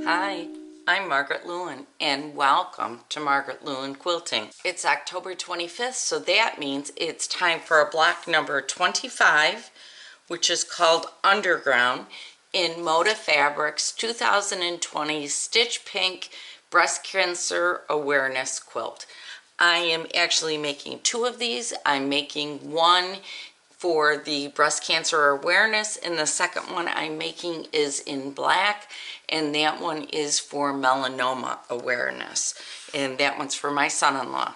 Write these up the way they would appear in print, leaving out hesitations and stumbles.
Hi, I'm Margaret Lewin and welcome to Margaret Lewin Quilting. It's October 25th, so that means it's time for a block number 25, which is called Underground in Moda Fabrics 2020 Stitch Pink Breast Cancer Awareness Quilt. I am actually making two of these. I'm making one for the breast cancer awareness, and the second one I'm making is in black, and that one is for melanoma awareness, and that one's for my son-in-law.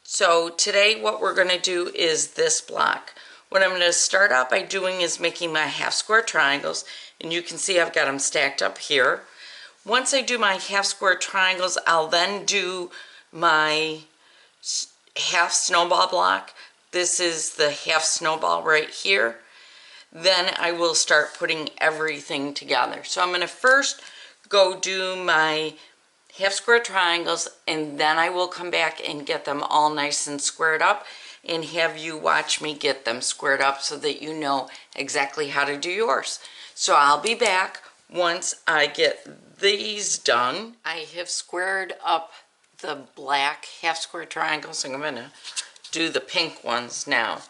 So today what we're going to do is this block. What I'm going to start out by doing is making my half square triangles, and you can see I've got them stacked up here. Once I do my half square triangles, I'll then do my half snowball block. This is the half snowball right here. Then I will start putting everything together. So I'm going to first go do my half square triangles, and then I will come back and get them all nice and squared up and have you watch me get them squared up so that you know exactly how to do yours. So I'll be back once I get these done. I have squared up the black half square triangles, and I'm going to do the pink ones now.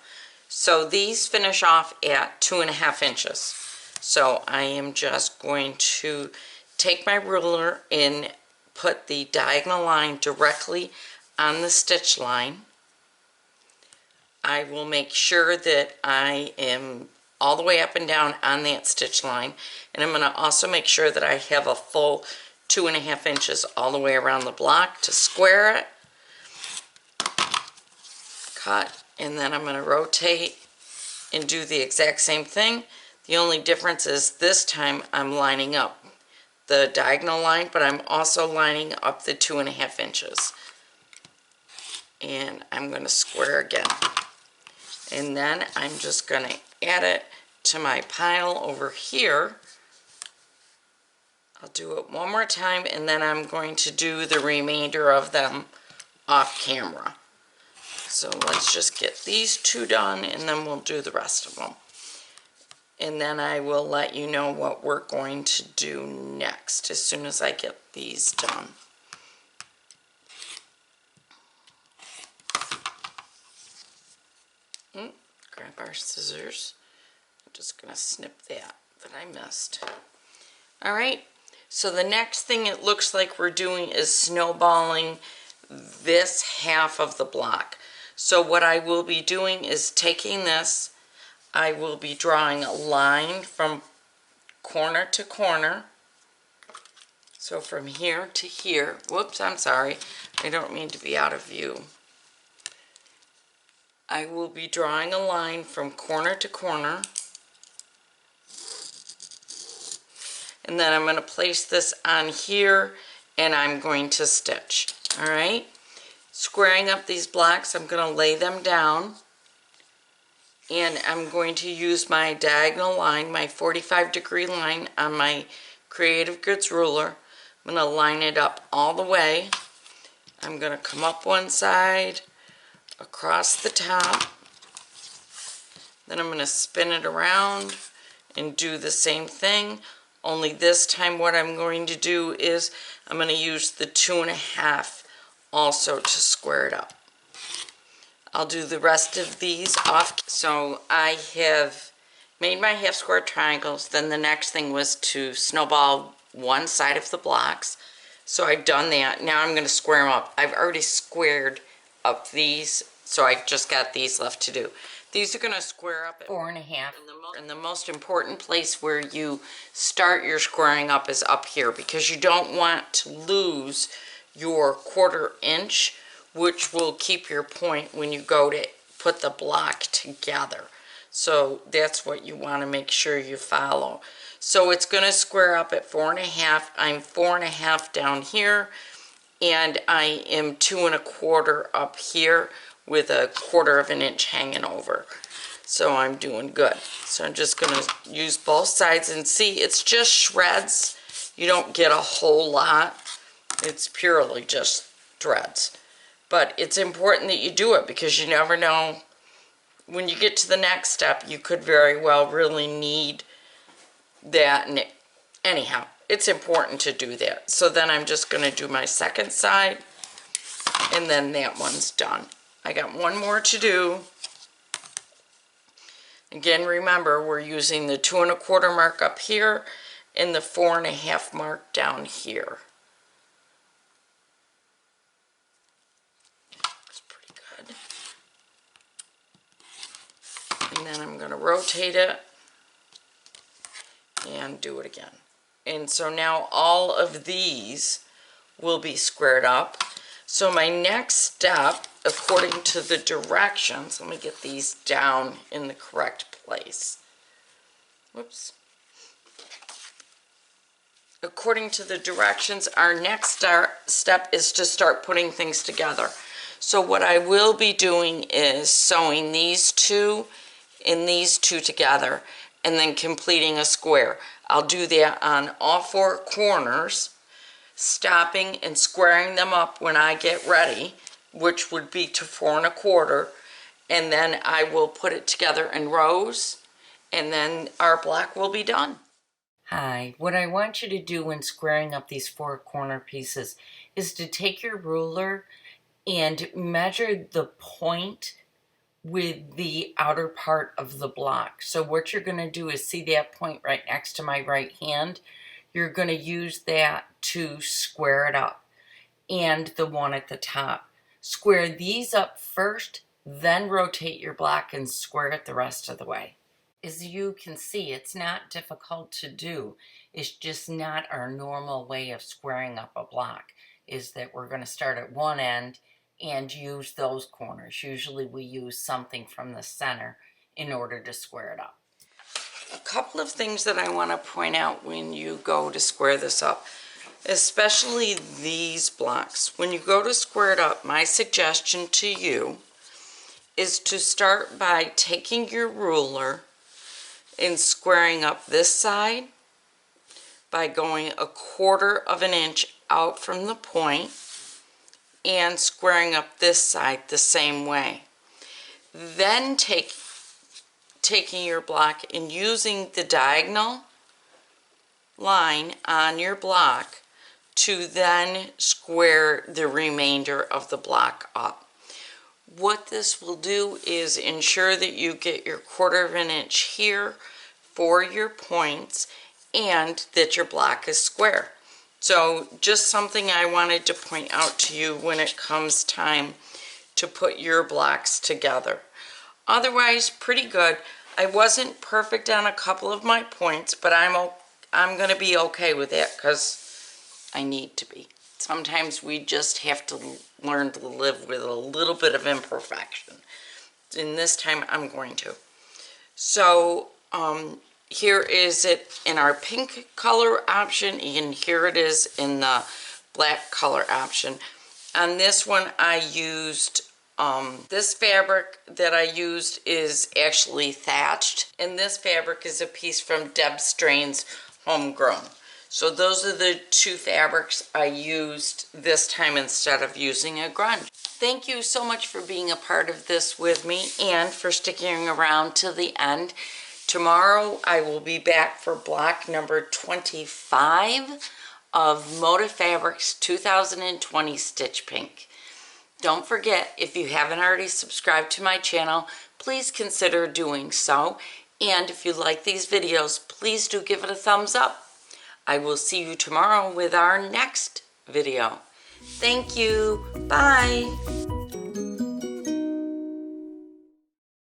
So these finish off at 2.5 inches. So I am just going to take my ruler and put the diagonal line directly on the stitch line. I will make sure that I am all the way up and down on that stitch line, and I'm going to also make sure that I have a full 2.5 inches all the way around the block to square it. Cut, and then I'm going to rotate and do the exact same thing. The only difference is this time I'm lining up the diagonal line, but I'm also lining up the 2.5 inches. And I'm going to square again. And then I'm just going to add it to my pile over here. I'll do it one more time, and then I'm going to do the remainder of them off camera. So let's just get these two done, and then we'll do the rest of them. And then I will let you know what we're going to do next as soon as I get these done. Grab our scissors. I'm just going to snip that I missed. Alright, so the next thing it looks like we're doing is snowballing this half of the block. So what I will be doing is taking this, I will be drawing a line from corner to corner. So from here to here, whoops, I'm sorry, I don't mean to be out of view. I will be drawing a line from corner to corner. And then I'm going to place this on here, and I'm going to stitch, all right? Squaring up these blocks, I'm going to lay them down, and I'm going to use my diagonal line, my 45-degree line on my Creative Goods ruler. I'm going to line it up all the way. I'm going to come up one side, across the top, then I'm going to spin it around and do the same thing, only this time what I'm going to do is I'm going to use the 2.5 also to square it up. I'll do the rest of these off. So I have made my half square triangles. Then the next thing was to snowball one side of the blocks. So I've done that. Now I'm going to square them up. I've already squared up these, so I just got these left to do. These are going to square up at 4.5. And the most important place where you start your squaring up is up here, because you don't want to lose your 1/4 inch, which will keep your point when you go to put the block together. So that's what you want to make sure you follow. So it's going to square up at 4.5. I'm 4.5 down here, and I am 2 1/4 up here with a 1/4 inch hanging over. So I'm doing good. So I'm just going to use both sides, and see, it's just shreds. You don't get a whole lot. It's purely just threads. But it's important that you do it, because you never know when you get to the next step, you could very well really need that. And anyhow, it's important to do that. So then I'm just going to do my second side, and then that one's done. I got one more to do. Again, remember, we're using the 2 1/4 mark up here and the 4 1/2 mark down here. That's pretty good. And then I'm going to rotate it and do it again. And so now all of these will be squared up. So my next step, according to the directions, let me get these down in the correct place. Whoops. According to the directions, our next step is to start putting things together. So what I will be doing is sewing these two and these two together and then completing a square. I'll do that on all 4 corners, stopping and squaring them up when I get ready, which would be to 4 1/4, and then I will put it together in rows, and then our block will be done. Hi, what I want you to do when squaring up these 4 corner pieces is to take your ruler and measure the point with the outer part of the block. So what you're going to do is see that point right next to my right hand. You're going to use that to square it up, and the one at the top. Square these up first, then rotate your block and square it the rest of the way. As you can see, it's not difficult to do. It's just not our normal way of squaring up a block, is that we're going to start at one end and use those corners. Usually we use something from the center in order to square it up. A couple of things that I want to point out when you go to square this up, especially these blocks. When you go to square it up, my suggestion to you is to start by taking your ruler and squaring up this side by going 1/4 of an inch out from the point and squaring up this side the same way. Then taking your block and using the diagonal line on your block to then square the remainder of the block up. What this will do is ensure that you get your 1/4 of an inch here for your points and that your block is square. So just something I wanted to point out to you when it comes time to put your blocks together. Otherwise, pretty good. I wasn't perfect on a couple of my points, but I'm going to be okay with it because I need to be. Sometimes we just have to learn to live with a little bit of imperfection. And this time I'm going to. So here is it in our pink color option, and here it is in the black color option. On this one I used, this fabric that I used is actually thatched, and this fabric is a piece from Deb Strain's Homegrown. So those are the 2 fabrics I used this time instead of using a grunge. Thank you so much for being a part of this with me and for sticking around to the end. Tomorrow I will be back for block number 25 of Moda Fabrics 2020 Stitch Pink. Don't forget, if you haven't already subscribed to my channel, please consider doing so. And if you like these videos, please do give it a thumbs up. I will see you tomorrow with our next video. Thank you. Bye.